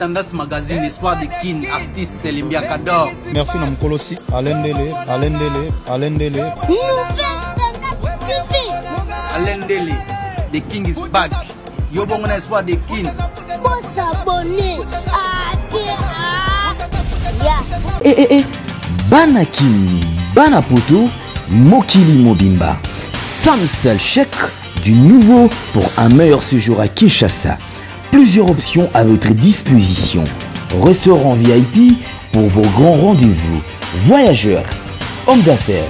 Tendance Magazine, Espoir de Kin, artiste Limbia Kador. Merci Namkolosi, Alain Dele. Alain Dele, the King is back. Yo bon Espoir de Kin. Faut s'abonner. Banaki, Banapoto, Mokili Mobimba. Samsel chèque du nouveau pour un meilleur séjour à Kinshasa. Plusieurs options à votre disposition. Restaurant VIP pour vos grands rendez-vous. Voyageurs, hommes d'affaires,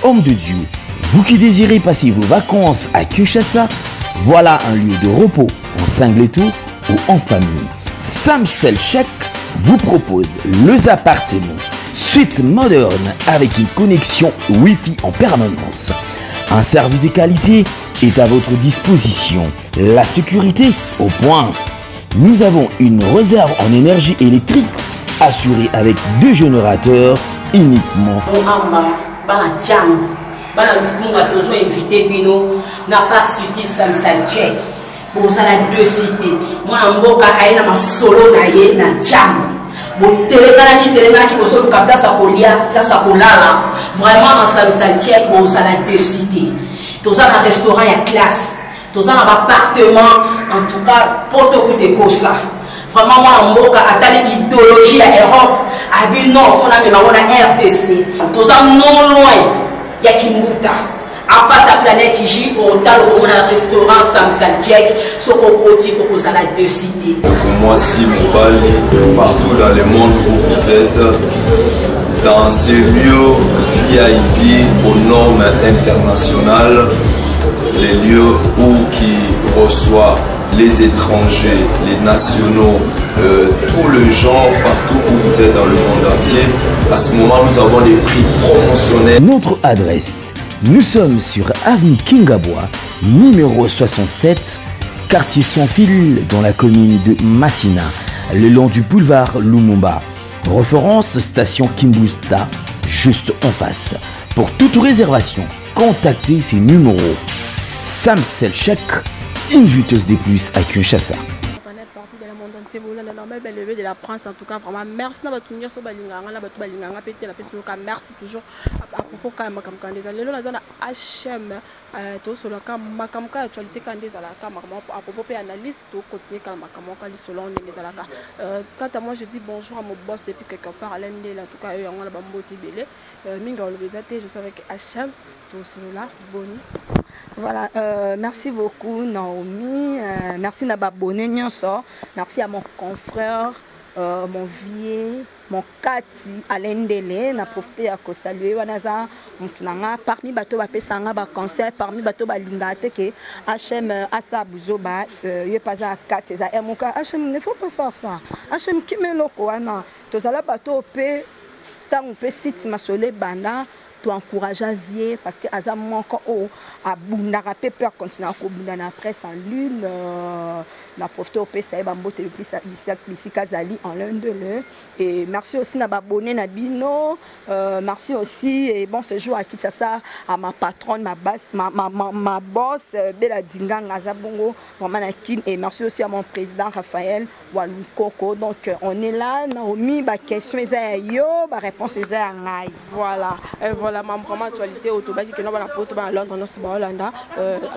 hommes de Dieu. Vous qui désirez passer vos vacances à Kinshasa, voilà un lieu de repos en singleton ou en famille. Samsel Chèque vous propose les appartements suite moderne avec une connexion Wi-Fi en permanence. Un service de qualité est à votre disposition. La sécurité au point. Nous avons une réserve en énergie électrique assurée avec 2 générateurs uniquement. Vous avez 2 cités. Moi, je suis solo na jam. Bon, télégraphe, vous avez place à Kolia, place à Kolala. Vraiment, dans sa saltière, vous avez 2 cités. Vous avez un restaurant à classe. Vous avez un appartement, en tout cas, pour tout coûter comme ça. Vraiment, moi, je suis idéologie à l'Europe. À non, il faut la RDC. Vous avez non loin, il y a Kimbuta. En face à Planète J, au restaurant Samsal Jack, ce qu'on peut dire à 2 cités. Moi, si Mobali, partout dans le monde où vous êtes, dans ces lieux VIP aux normes internationales, les lieux où qui reçoivent les étrangers, les nationaux, tous les gens, partout où vous êtes dans le monde entier, à ce moment, nous avons des prix promotionnels. Notre adresse. Nous sommes sur avenue Kingabois, numéro 67, quartier Sans Fil, dans la commune de Massina, le long du boulevard Lumumba. Référence station Kimbusta, juste en face. Pour toute réservation, contactez ces numéros. Samsel Chèque, une juteuse de plus à Kinshasa. De la France en tout cas vraiment merci na batu nyoso balinganga na batu balinganga pété la peste merci toujours à propos quand même comme des alelo na zana HM to solo ka makamka actualité quand des alaka à propos pe analyse to continuer quand makamka li solo on des alaka quant à moi je dis bonjour à mon boss depuis quelque part à l'année en tout cas eux on la bamboti belé minga le bezate je suis avec HM to solo là boni. Voilà, merci beaucoup Naomi, merci na babone nyonso, merci à mon confrère, mon vieux, mon Kati, Alain Dele, na profité à saluer wanaza mtunanga parmi bato ba pesanga ba concert parmi bato ba lingate ke HM asa buzoba ye paza Kati za emuka HM ne faut pas faire ça. HM kimeloko wana tozala bato pe tant pe site masole bana to encourager à vivre parce que azam manque au à bunda rapé peur continuer à bunda na presse en lune na profité au PSA bambote le plus ici Kazali en l'un de l'eux et merci aussi na babonné na bino merci aussi et bon ce jour à Kinshasa à ma patronne ma boss Bella Dingang Azabongo vraiment na kin et merci aussi à mon président Raphaël Walukoko donc on est là Naomi ba question est yo ba réponse est ngai voilà voilà ma vraiment actualité autobaki que nous va la porte à Londres dans ce Hollanda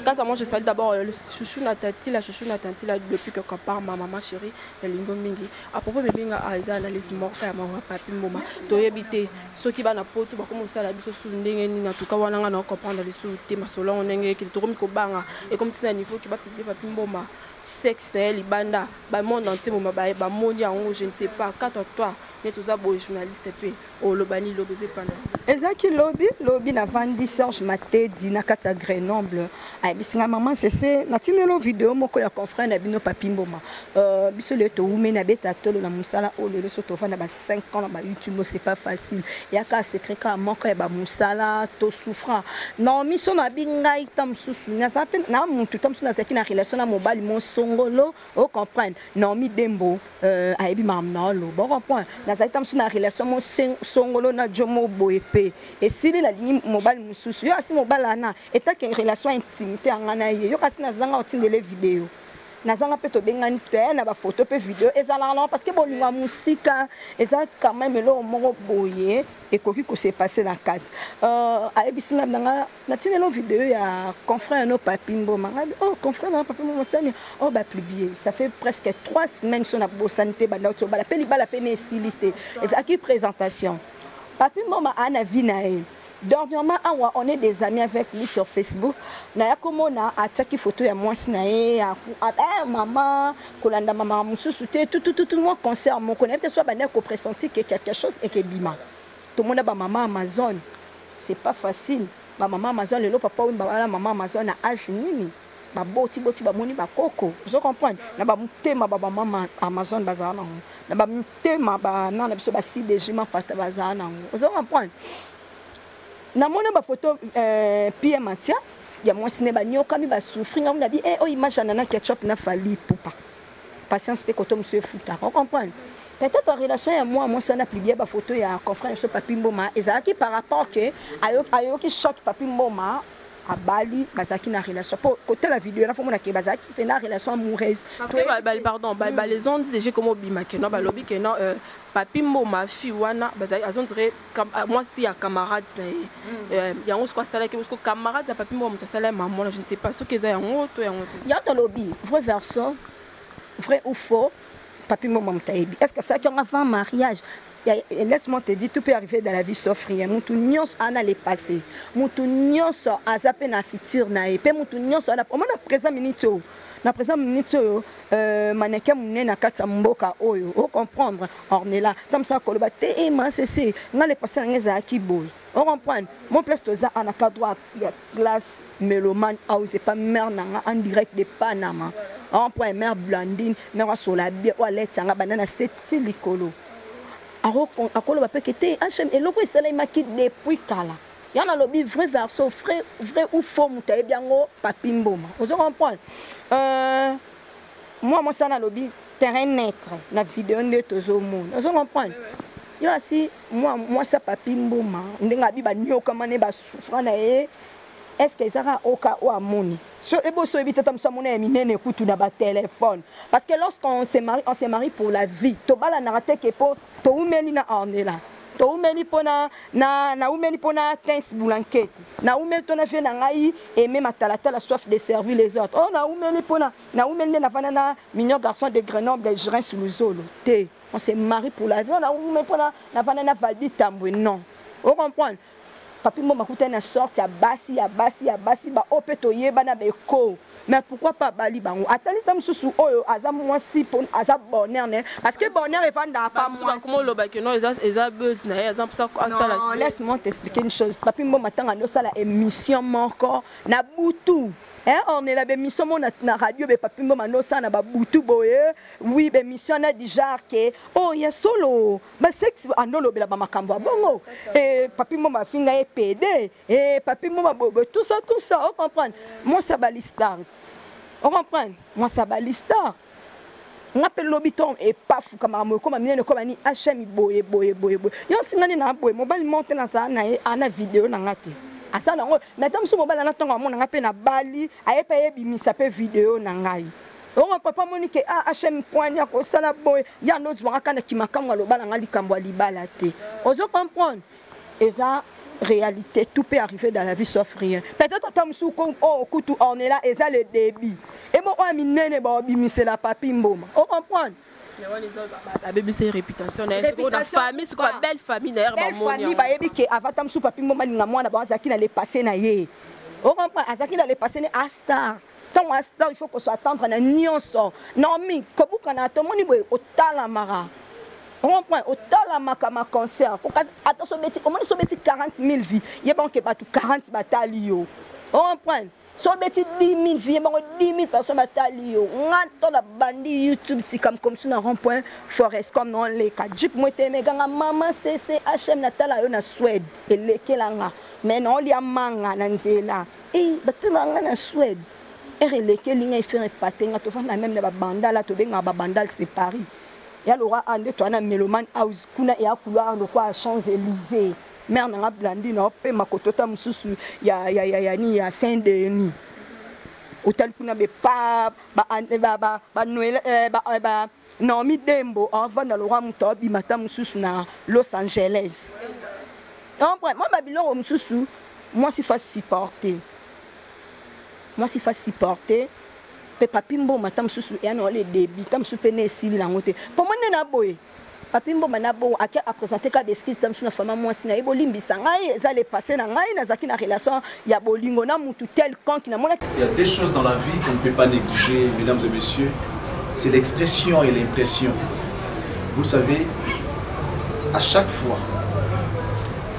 quand moi je salue d'abord le chouchou Natati la chouchou Natati là depuis que part ma maman chérie de Lingo Mingi à propos de binga aiza analyse morte à ma papi mboma to yebite ceux qui va na porte ba comme ça la biso sous ndenge ni en tout cas wana nga comprendre les sous thème solo ndenge ki to ko banga et comme c'est un niveau qui va publier papi mboma sexe na libanda ba monde entier mboma ba moni yango je ne sais pas quand toi mais tout ça beau journaliste pe o lobani lobeze pendant ezaki lobby na vandi Serge Maté dina kata Grenoble ay bisinga maman c'est na tinelo vidéo moko ya confrère na bino papi mboma biso le to ume na beta tolo na musala o le so to fana ba 5 ans na ba YouTube c'est pas facile ya ka secret ka moko ya ba musala to souffrant non miso na binga itam susu na sa pe na muntu tam na zaki na relation na mobile mon songolo o comprendre non mi dembo ay bi mam na lo bon point na sa itam na relation mon songolo na jomo boepe et si la ligne mobile mususu yo asi mobile ana eta ke relation intimité ngana ye yo kasi na zanga otindele vidéo nazanga pe to bengani te na ba photo pe vidéo ezala non parce que bon la musique eza quand même lo moko boye et koki ko s'est passé dans quatre a ebisinga nanga na tinelo vidéo ya confrère no Papimbo manga oh confrère no Papimbo mosani oh ba publié ça fait presque 3 semaines sur la bosanité banda to bala pe libala pe mesilité eza qui présentation Papimbo ma ana vinae. Dernièrement, on est des amis avec lui sur Facebook. Na comme on a attaqué photo ya moi sinae maman kolanda maman mususuté tout moi concert mon connaît peut-être soit bané ko pressenti que quelque chose et que bima. Tout le monde a ba maman Amazon. C'est pas facile. Ba maman Amazon le papa ou ba maman Amazon na âge nini. Ba boti ba moni ba koko. Vous comprenez? Na ba mutema ba maman Amazon bazana. Na ba mutema ba na biso ba CDG ma pata bazana. Vous comprenez? Na mona ba photo Pierre Matia ya moi cinéma nyoka mi ba souffrir on a dit oh image nana ketchup na fali poupa patience pe koto monsieur futa on comprend peut-être en relation à moi ça na publié ba photo ya confrère monsieur Papimbo ma ezaki par rapport que ayo ki choc Papimbo ma à Bali bazaki na relation pour côté la vidéo la fois mona ke bazaki fait na relation amoureuse pardon les gens disent déjà comment bima que non ba lobby que non Papimbo ma fille wana bazaki azon dirait moi si ya camarade ya on se quoi ça là que camarade ya Papimbo mutasala maman je ne sais pas ce que ça ya ngoto ya to lobby vrai verso vrai ou faux Papimbo mutaebi est-ce que ça qui avant mariage laisse-moi te dire tout peut arriver dans la vie sauf rien mutu nyos ana le passé mutu nyos azape na futur na et pe mutu nyos ana on a présent minute na présent minute maneke munene na kati mboka oyo o comprendre ornela comme ça koloba te e ma c'est nga le passé ngeza ki boy on comprendre mon place toza ana ka droit ya classe mélomane house pas mère nanga en direct de Panama on prend mère Blandine mère sola bien ou letanga banana c'est likolo akolo ba pekete HM eloko esala imaki depuis kala yana lobi vrai verso vrai ou faux mutaye biango Papimbo vous comprenez moi ça na lobi terrain net na vidéo de tozo monde vous comprenez yo asi moi ça Papimbo ma ndenga bi ba nyoka mané ba souffrant na est-ce que ça oka ou amoni so ebo so ebita tam sa mona minene kutu na ba téléphone parce que lorsqu'on se marie pour la vie to bala na raté que po to umeli na ornela to umeli pona na umeli pona tens boulanquette na umeli to na fait na ngai et même atalata la soif de servir les autres oh na umeli pona na umeli na vana na mignon garçon de Grenoble Gérin sous le zolo té on se marie pour la vie on na umeli pona na vana na Valdi Tambwe non vous comprenez Papimbo makuta na sorte ya basi ba opeto yeba na beko mais pourquoi pas bali bango atali tam susu oyo aza mwasi pon aza bonheur ne parce que bonheur evanda pas moi comment lo ba que non eza buzz na eza pour ça non laisse-moi t'expliquer une chose Papimbo matanga no sala émission moko na butu on est la émission na radio be Papimbo mano sa na ba butu boye oui be émission na du genre que oh ya solo ba sexe andolo be la ba makambo bongo et Papimbo ma finga e PD et Papimbo ma bobo tout ça on comprend moi ça ba listard on comprend moi ça ba listard on appelle l'obiton et pas fou comme moi comme minene comme ni HM boye yo singani na boye mobile monter na ça na vidéo na ngati asa nango maintenant so mobile na tonga mona ngape na Bali ayepa yebimisa pe vidéo na ngai on papa monique HM point ya ko sala boy ya no zwanga kana kimakamwa lobala ngali kambwa libala te ozo comprendre eza réalité tout peut arriver dans la vie sauf rien peut-être tam sou ko kutu on est là eza le débit et mo o minene ba bimise la Papimbo on comprendre la bébé c'est réputation la famille c'est quoi belle famille d'ailleurs famille ba yebi ke avatam sou Papimbo maninga mwana ba azaki na le passé na ye on comprend azaki na le passé na star tant à star il faut qu'on soit attendre na nyonso non mi kobuka na to moni boy otala mara on comprend otala makama concert pour attention beti comment so beti 40 000 vies yeba ke batu 40 batali yo on comprend so beti 10 000 vies yeba 10 000 personnes batali yo ngato la bandi YouTube si comme sur na rond-point forest comme non les ka jeep moite meganga maman CC HM natala yo na Suède elekelanga mais non li amanga na nzela batela na Suède ereleke linga ifere patenga to fana même na bandala to benga ba bandal c'est Paris ya lora ande to na Meloman House kuna ya couloir de quoi Champs-Élysées mère na Blandine pe makotota mususu ya Saint-Denis hôtel kuna pas Noël Naomi Dembo avant dans le roi Mutobi matin mususu na Los Angeles. Moi Babylon mususu moi si fast supporter. Moi si fast supporter. Papimbo matin mususu et on les débits comme soupené si la monter. Pour moi na boy. Papimbo manabo a présenté ka d'esquisse dans une femme moi sina ebolimbi sangai ça les passer na ngai na zaki na relation ya bolingo na mutu tel quand qui na mona. Il y a des choses dans la vie qu'on ne peut pas négliger, mesdames et messieurs. C'est l'expression et l'impression. Vous savez, à chaque fois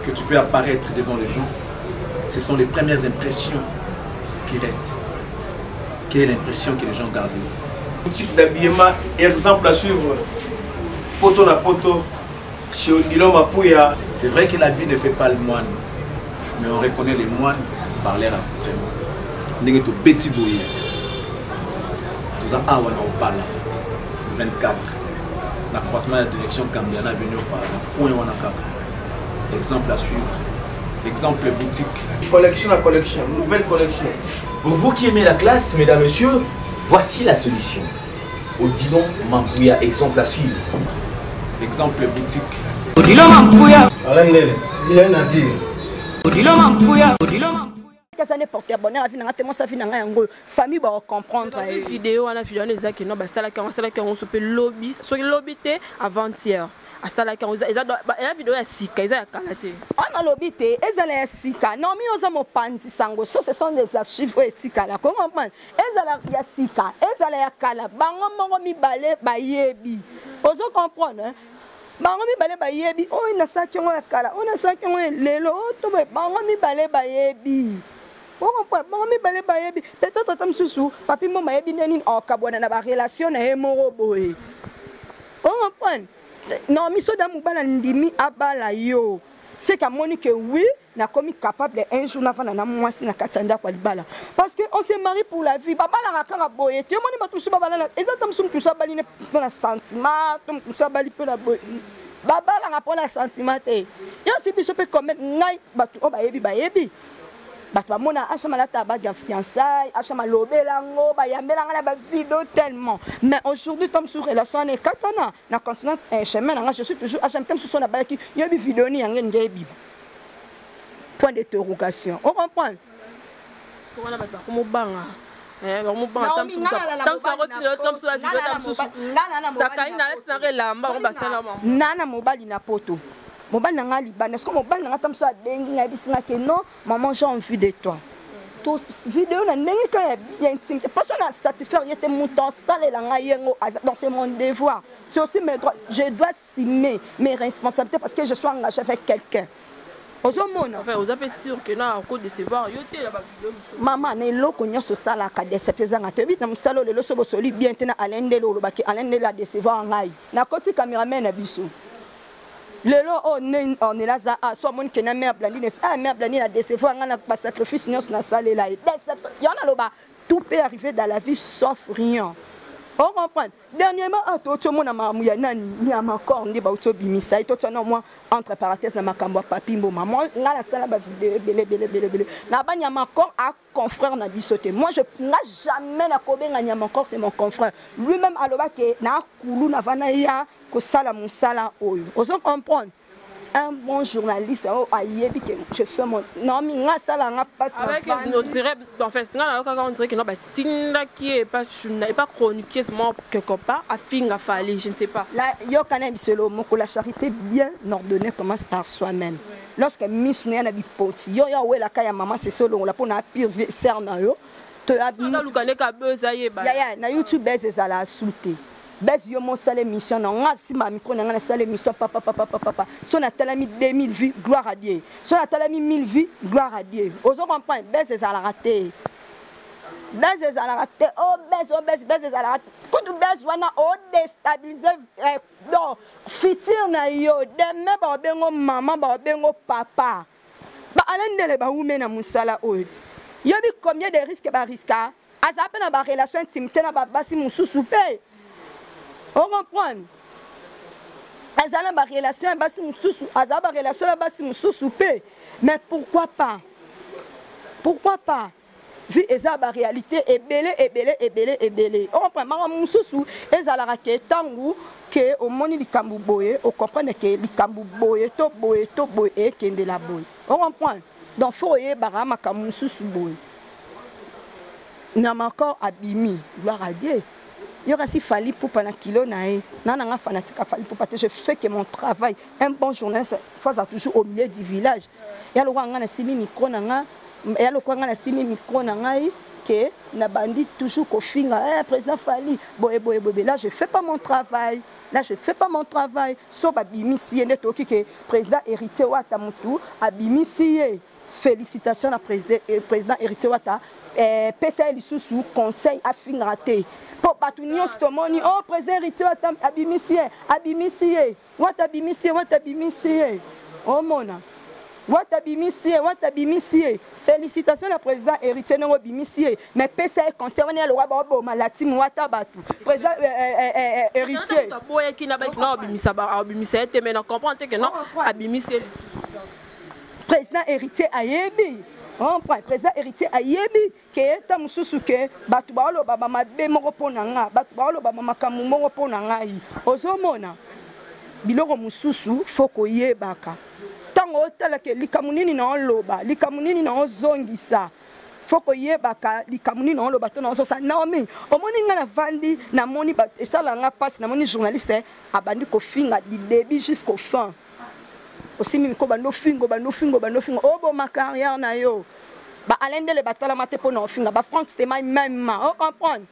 que tu peux apparaître devant les gens, ce sont les premières impressions qui restent. Quelle est l'impression que les gens gardent? Boutique d'habillement, exemple à suivre. Poto na poto, chez Odilo Mapouya. C'est vrai que l'habit ne fait pas le moine, mais on reconnaît les moines par leur accoutrement. Nous sommes petit bouillis. Nous avons un Opala 24. La croisement de la direction Cambiana venu au Opala. Exemple à suivre. Exemple boutique. Collection à collection, nouvelle collection. Pour vous qui aimez la classe, mesdames, messieurs, voici la solution. Odilon Mapouya, exemple à suivre. Exemple boutique. Odilon Mapouya. Alain Nele, rien à dire. Odilon Mapouya. Odilon Mapouya. Ça n'est porté bonheur, la vie n'a tellement ça finit en famille va comprendre. Vidéo on a vidéo les gens qui non bah ça là quand on se peut lobby, soit lobby avant-hier. À ça là quand la vidéo est sika, ils a kalaté. On a lobby té, ils a sika. Non mais on a mon panti sango, ça ce sont des archives éthiques là. Comment man? Ils a ya sika, ils a ya kala. Bango mongo mi balé ba yebi. Vous comprenez hein? Bango mi balé ba yebi. Oh ina sa ki on ya kala, on a sa ki on lelo to bango mi balé ba yebi. Peut-être que sous papi mama yebi neni en kabwana na ba relation na emoro boy. On comprend. Non mi so da mubala ndimi abala yo. C'est qu'à Monique oui, n'a commis capable un jour avant na moi si na katanda kwa libala. Parce que on se marie pour la vie. Baba la rakara boy. Tu moni ba tout ça baba la. Exactement sum tout ça bali na sentiment, tout ça bali peu la boy. Baba la rapona sentiment te. Yo si biso peut commettre ngai ba tout o ba yebi. Bato mona achama la tabac de fiançailles, achama lobela ngo ba yambela ngala ba vidéo tellement. Mais aujourd'hui comme sur relation ne katana na continent un chemin nga je suis toujours achama comme sur son abaki yebi vidéo ni yangen ngebi. Point d'interrogation. On comprend. Comment la bato comme banga. Comme banga tam sur la vidéo tam sur. Takai na la tsare lamba on ba salama. Nana mobali na poto. Mon ban n'a liban, est-ce que mon ban n'a pas ça dengue n'a pas que non, maman j'ai envie de toi. Tous vidéo n'a n'est qu'un bien intime. Personne n'a satisfait rien de mon temps sale la ngayengo dans c'est mon devoir. C'est aussi mes droits. Je dois assumer mes responsabilités parce que je suis engagé avec quelqu'un. Enfin, vous avez sûr que non à cause de se voir, yoté la vidéo. Maman, né lo konyo so sala ka décepter zanga te bit na musalo le lo so bosoli bien tena alende lo baki alende la décevoir ngai. Na kosi cameraman na biso. Lelo on est là soit mon qui n'a mère blandine mère blandine a décevoir on a pas sacrifice nous na salé là déception y en a là tout peut arriver dans la vie sauf rien. On comprend. Dernièrement tout monde na mamuya nani ni a encore ndi ba uto bimisa to tana moi entre parenthèses na makambo papimbo maman nga la sala ba vidéo belé na ba nyama encore à confrère na bisoté moi je n'a jamais na kobenga nyama encore c'est mon confrère lui-même aloba ke na kulu na vana ya ko sala musala oyo ozo comprendre un bon journaliste a yebi que je fais mon non mais nga sala nga passe avec nos dirait en fait nga quand on dirait que non ba tinda qui est pas chroniqué seulement quelque part à finga fallait je ne sais pas là yo kana biselo moko la charité bien ordonnée commence par soi-même lorsque miss na bipoti yo ya wela kaya maman c'est solo la pona pire ser na yo to na lukane ka beza yeba ya na YouTube beza la souté bes yo mon salle émission non ngasi ma micro na ngana salle émission papa son a talami 2000 vues gloire à Dieu son a talami 1000 vues gloire à Dieu ozo comprendre bes za la raté bes za la raté bes za la raté quand bes wana o déstabiliser donc fitir na yo demain ba bengo maman ba bengo papa ba alendele ba umena musala oti yo bi combien de risques ba risque azape na ba relation intimité na ba basi mususu pe. On comprend. Azala ba relation basi mususu, azala ba relation basi mususu pe. Mais pourquoi pas? Pourquoi pas? vie eza ba réalité ebele on prend mama mususu ezala ke tangu que au moni likambu boye on comprend que likambu boye to boye e kende la boye on comprend donc faut y barama kamususu boye na encore abimi gloire à Dieu. Il y aura si fallu pour pendant kilo nae nana fanatique fallu pour je fais que mon travail un bon journaliste faut toujours au milieu du village ya lo ngana simi micro nanga ya lo ngana simi micro nanga que na bandi toujours ko finga président Fali boye là je fais pas mon travail so babimisi ene toki que président héritier wata mutu abimisi félicitations à président héritier wata PCL lisusu conseil à fingraté pour batunio stomoni oh président héritier wata abimisi wata abimisi oh mona wata abimisi félicitations à président héritier non abimisi mais PCL conseil on est le roi bo malati wata batu président héritier boye qui n'a pas non abimisa te mais non comprendre que non abimisi président héritier ayebi on prend président héritier ayebi que ta mususu que batu ba lo baba mabe moko ponanga batu ba lo baba makamu moko ponanga yi ozomona biloko mususu foko yebaka tango tala ke likamunini na loba likamunini na ozongisa foko yebaka likamunini na loba to na ozosa naomi omoni nga na vandi na moni ba esala nga passe na moni journaliste abandi ko finga du début jusqu'au fin aussi mi ko bando fingo obo ma carrière na yo ba alende le batala mate po na finga ba Franck c'était même on comprendre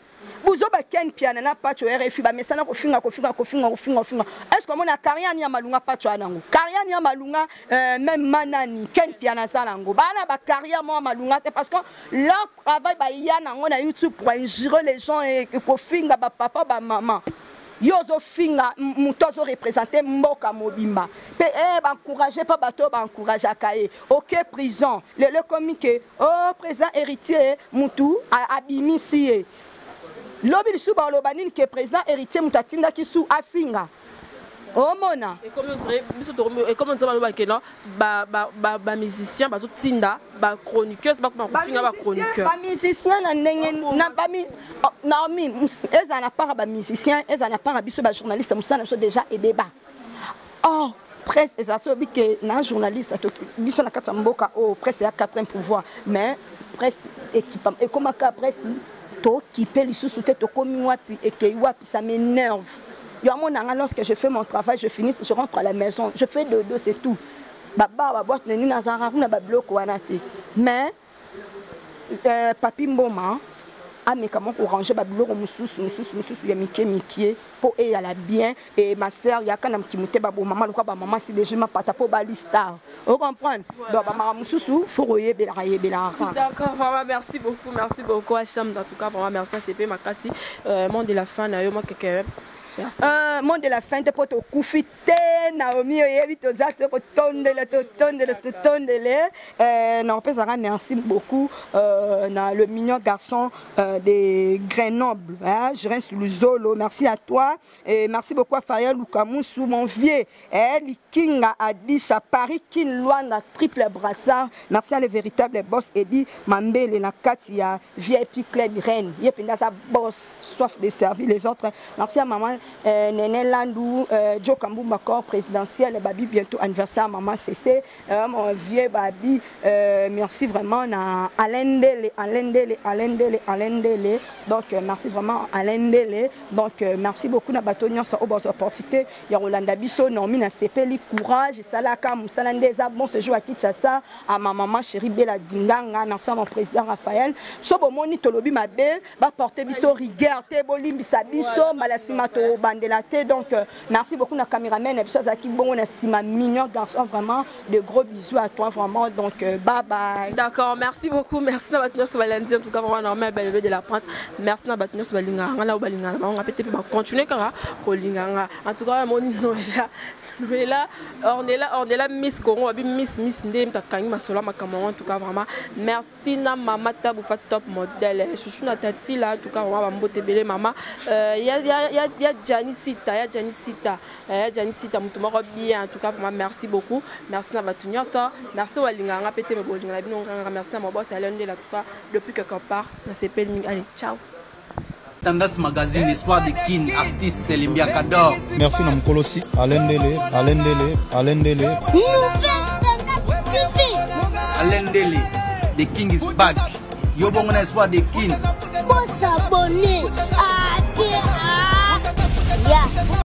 buzo ba ken piana na pacho RFI ba mesana ko finga est-ce que mon carrière ni malunga pacho anango carrière ni malunga même manani ken piana salango bana ba carrière mo malunga parce que là travail ba yana ngona YouTube pour injurer les gens et ko finga ba papa ba maman yozo finga mutozo représenter mboka mobimba pe ba encourager pas bato ba encourager akaye OK prison le communiqué oh président héritier mutu abimisi lobi lisu ba lobanini que président héritier mutatinda kisu afinga oh mona et comme on dirait comme on dirait que non ba musicien ba tinda ba chroniqueuse ba finga ba chroniqueur ba musicien na ndenge na ba mi Naomi ezana para ba musicien ezana para biso ba journaliste musana so déjà et débat oh presse ezaso bi que na journaliste to biso na kata mboka oh presse ya 4e pouvoir mais presse équipe et comme ka presse to qui peut lisusu te to komi wapi et que wapi ça m'énerve. Lorsque je fais mon travail, je finis, je rentre à la maison, je fais de c'est tout. Mais papi mboma a mes comment pour ranger babilo mususu ya mikie pour et à la bien et ma sœur ya kana mkimute babo maman le quoi ba maman si déjà ma pata pour balista. Vous comprenez? Donc ba mama mususu faut yebela. D'accord, vraiment merci beaucoup Hacham, en tout cas vraiment merci CP makasi monde de la fin na yo moi quelqu'un. Monde de la fin de poto kufite Naomi yebi tozato tondele non pesara merci beaucoup na le mignon garçon de Grenoble hein je reste sur le Zolo merci à toi et merci beaucoup à Fayal Lukamusu mon vieux Likinga Adisha Paris Kin Luanda triple brassard merci à le véritable boss Eddie Mambele na Katia VIP Club Rennes yepinda sa boss soif de servir les autres merci à maman Néné Landou, Joe Kambumba corps présidentiel, Babi bientôt anniversaire, maman CC, mon vieux Babi, merci vraiment à Alain Dele, donc merci vraiment à Alain Dele, donc merci beaucoup na batonnion sur aux opportunités, ya Rolanda Bisso, Normi na CP, courage, Salaka, Moussalandeza, bon séjour à Kinshasa, à ma maman chérie Bella Dinganga, merci à mon président Raphaël, Sobo Moni Tolobi Mabe, va porter Bisso, rigueur, Tebolim Bisso, Malasimato. Donc merci beaucoup na caméraman et puis ça qui bon on a sima mignon garçon vraiment de gros bisous à toi vraiment donc bye bye. D'accord, merci beaucoup, merci na batunios balanzi en tout cas vraiment normal belle de la France. Merci na batunios balinga ngala balinga on va peut-être pas continuer kara ko linga en tout cas mon Noëlla on est là Miss Congo Miss ndem ta kangi masola makama en tout cas vraiment merci na mama Taboufa top modèle chouchou na tati là en tout cas on va mbote belé maman il y a Janisita, Janisita, Moutoumaro bien, en tout cas, merci beaucoup. Merci à Batunia, merci à Linganga, Pété, merci à mon boss, à l'un de la tout depuis quelque part, dans ces pays. Allez, ciao. Tandas Magazine, Espoir des Kin, artiste, Limbia Kador. Merci à Mkolosi, Alain Dele. Alain Dele, the King is back. Yobongona Espoir des Kin. Faut s'abonner.